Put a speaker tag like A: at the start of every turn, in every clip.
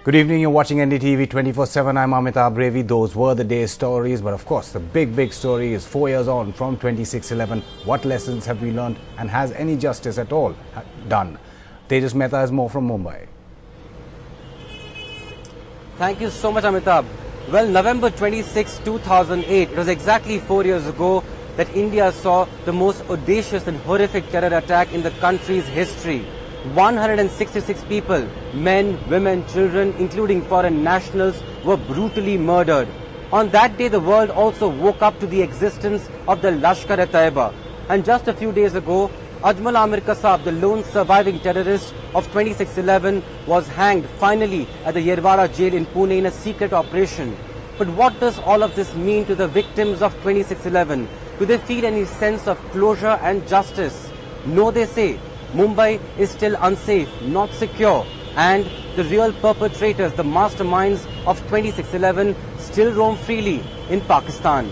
A: Good evening, you're watching NDTV 24/7. I'm Amitabh Revi. Those were the day's stories, but of course the big story is 4 years on from 26/11. What lessons have we learned, and has any justice at all done? Tejas Mehta has more from Mumbai.
B: Thank you so much, Amitabh. Well, November 26, 2008, it was exactly 4 years ago that India saw the most audacious and horrific terror attack in the country's history. 166 people, men, women, children, including foreign nationals, were brutally murdered. On that day, the world also woke up to the existence of the Lashkar-e-Taiba. And just a few days ago, Ajmal Amir Kasab, the lone surviving terrorist of 26/11, was hanged finally at the Yerwada jail in Pune in a secret operation. But what does all of this mean to the victims of 26/11? Do they feel any sense of closure and justice? No, they say. Mumbai is still unsafe, not secure, and the real perpetrators, the masterminds of 26/11, still roam freely in Pakistan.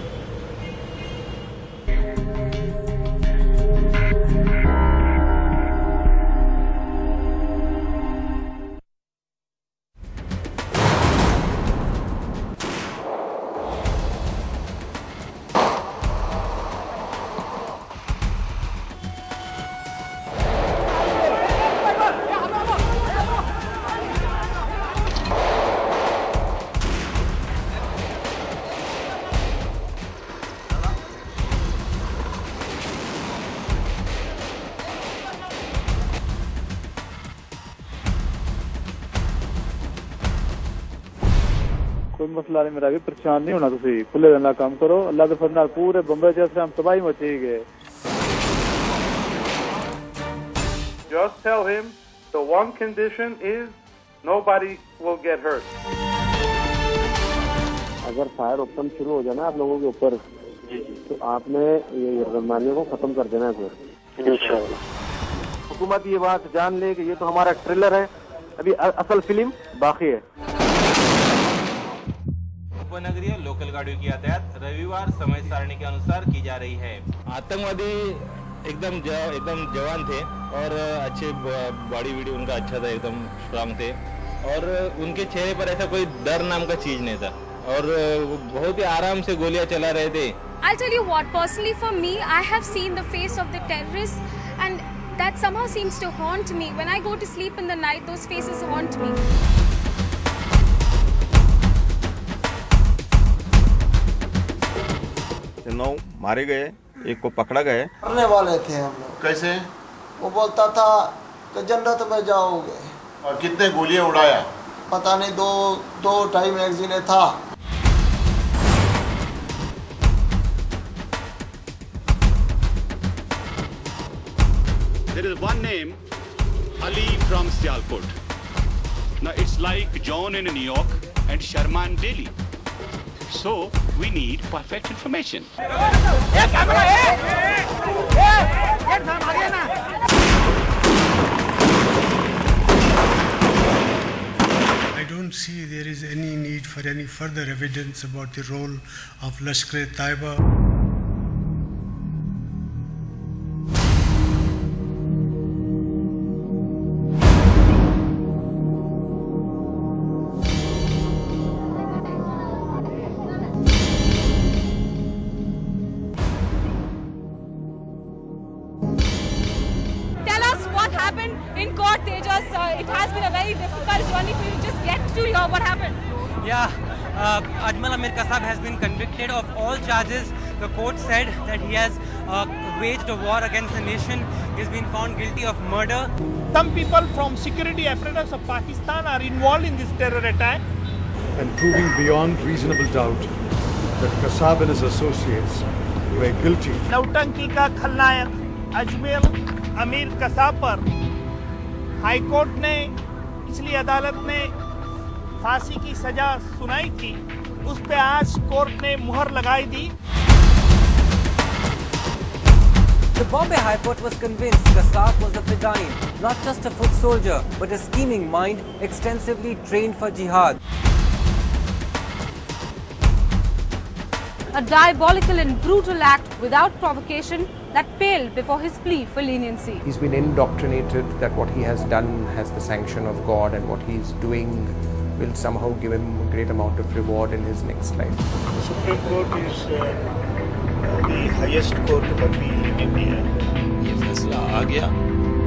C: कोई मसला नहीं, मेरा भी परेशान नहीं होना। तुसी खुले दिल नाल काम करो। अल्लाह दे फजल नाल पूरे बंबई च हम तबाही मची गए।
D: Just tell him the one condition is nobody will get hurt.
E: अगर फायर ओपन शुरू हो जाए ना आप लोगों के ऊपर, तो आपने ये यरगमानियों को खत्म कर देना है फिर इंशाअल्लाह। हुकूमत ये बात जान ले कि ये तो हमारा ट्रेलर है, अभी असल फिल्म बाकी है।
F: उपनगरीय लोकल गाड़ियों की यातायात रविवार समय सारणी के अनुसार की जा रही है। आतंकवादी एकदम जवान थे और अच्छे बॉडी वीडियो उनका अच्छा था, एकदम स्ट्रांग थे और उनके चेहरे पर ऐसा कोई डर नाम का चीज नहीं था और वो बहुत ही आराम से गोलियां चला रहे थे।
G: I'll tell you what, personally for me, I have seen the face of the terrorists and that somehow seems to haunt me. When I go to sleep in the night, those faces haunt me.
H: नौ मारे गए, एक को पकड़ा गए।
I: मरने वाले थे हम लोग।
H: कैसे?
I: वो बोलता था कि जन्नत में जाओगे।
H: और कितने गोलियां उड़ाया?
I: पता नहीं, दो ढाई मैगजीने था।
J: There is one name, Ali from Sialkot. Now it's like John in New York and Sharma in Delhi. So we need perfect information.
K: I don't see there is any need for any further evidence about the role of Lashkar-e-Taiba.
G: In court, Tejas, it has been a very difficult journey for you. Just get to hear what happened.
B: Yeah, Ajmal Amir Kasab has been convicted of all charges. The court said that he has waged a war against the nation. He's been found guilty of murder.
L: Some people from security apparatus of Pakistan are involved in this terror attack.
M: And proving beyond reasonable doubt that Kasab and his associates were guilty.
L: नौटंकी का खलनायक अजमेर अमीर कसाब पर high court ने, पिछली अदालत ने फांसी की सजा सुनाई थी, उस पे आज कोर्ट ने मुहर लगाई दी।
B: The Bombay High Court was convinced Kasab was a fedayeen, not just a foot soldier, but a scheming mind extensively trained for jihad.
G: A diabolical and brutal act without provocation that paled before his plea for leniency.
N: He's been indoctrinated that what he has done has the sanction of God and what he's doing will somehow give him a great amount of reward in his next life.
L: Supreme Court is the highest court of appeal in India.
O: ये फैसला आ गया,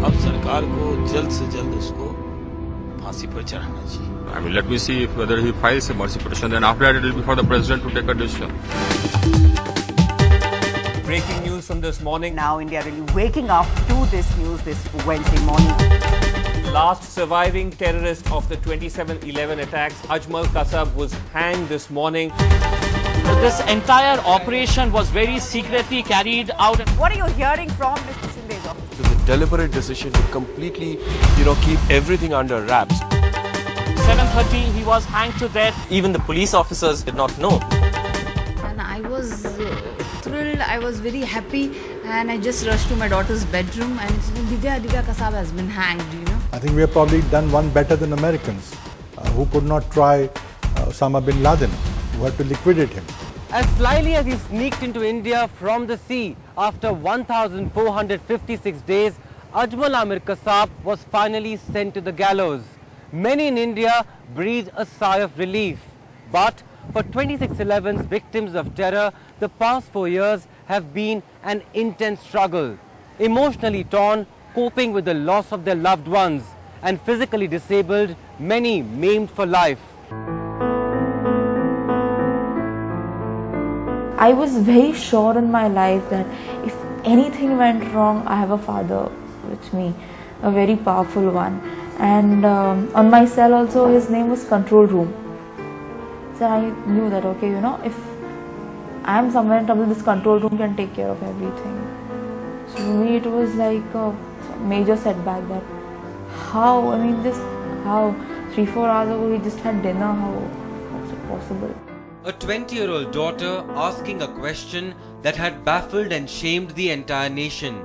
O: अब सरकार को जल्द से जल्द उसको फांसी पर चढ़ाना चाहिए.
P: I mean, let me see if whether he files a mercy petition. Then after that, it will be for the president to take a decision.
Q: Breaking news from this morning.
R: Now India really waking up to this news this Wednesday morning.
Q: Last surviving terrorist of the 27/11 attacks, Ajmal Kasab, was hanged this morning.
S: This entire operation was very secretly carried out.
R: What are you hearing from Mr. Shinde's office?
T: It was a deliberate decision to completely, keep everything under wraps.
S: 7:30, he was hanged to death.
U: Even the police officers did not know.
V: And I was thrilled, I was very happy, and I just rushed to my daughter's bedroom and Divya Kasab has been hanged,
M: I think we have probably done one better than Americans who could not try Osama bin Laden, who had to liquidate him.
B: As slyly as he sneaked into India from the sea after 1,456 days, Ajmal Amir Kasab was finally sent to the gallows. Many in India breathed a sigh of relief. But for 26/11's victims of terror, the past 4 years have been an intense struggle. Emotionally torn, coping with the loss of their loved ones, and physically disabled, many maimed for life.
W: I was very sure in my life that if anything went wrong, I have a father with me, a very powerful one. And on my cell also, his name was Control Room. So I knew that, okay, if I am somewhere in trouble, this Control Room can take care of everything. So for me, it was like a major setback that how 3-4 hours ago, he just had dinner, how was it possible?
B: A 20-year-old daughter asking a question that had baffled and shamed the entire nation.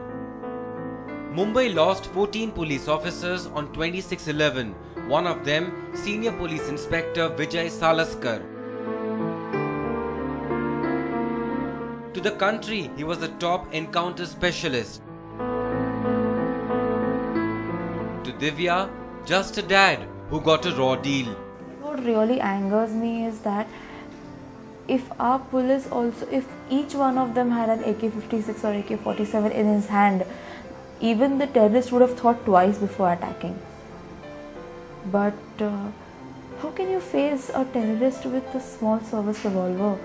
B: Mumbai lost 14 police officers on 26/11, one of them Senior Police Inspector Vijay Salaskar. To the country, he was a top encounter specialist. To Divya, just a dad who got a raw deal.
W: What really angers me is that if our police also, if each one of them had an AK-56 or AK-47 in his hand, even the terrorist would have thought twice before attacking. But how can you face a terrorist with a small service revolver?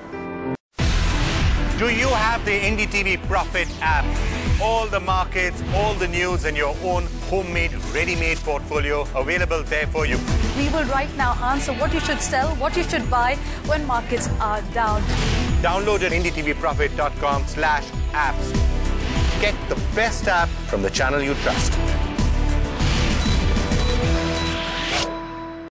X: Do you have the NDTV Profit app? All the markets, all the news and your own homemade, ready-made portfolio available there for you.
Y: We will right now answer what you should sell, what you should buy when markets are down.
X: Download at ndtvprofit.com/apps. Get the best app from the channel you trust.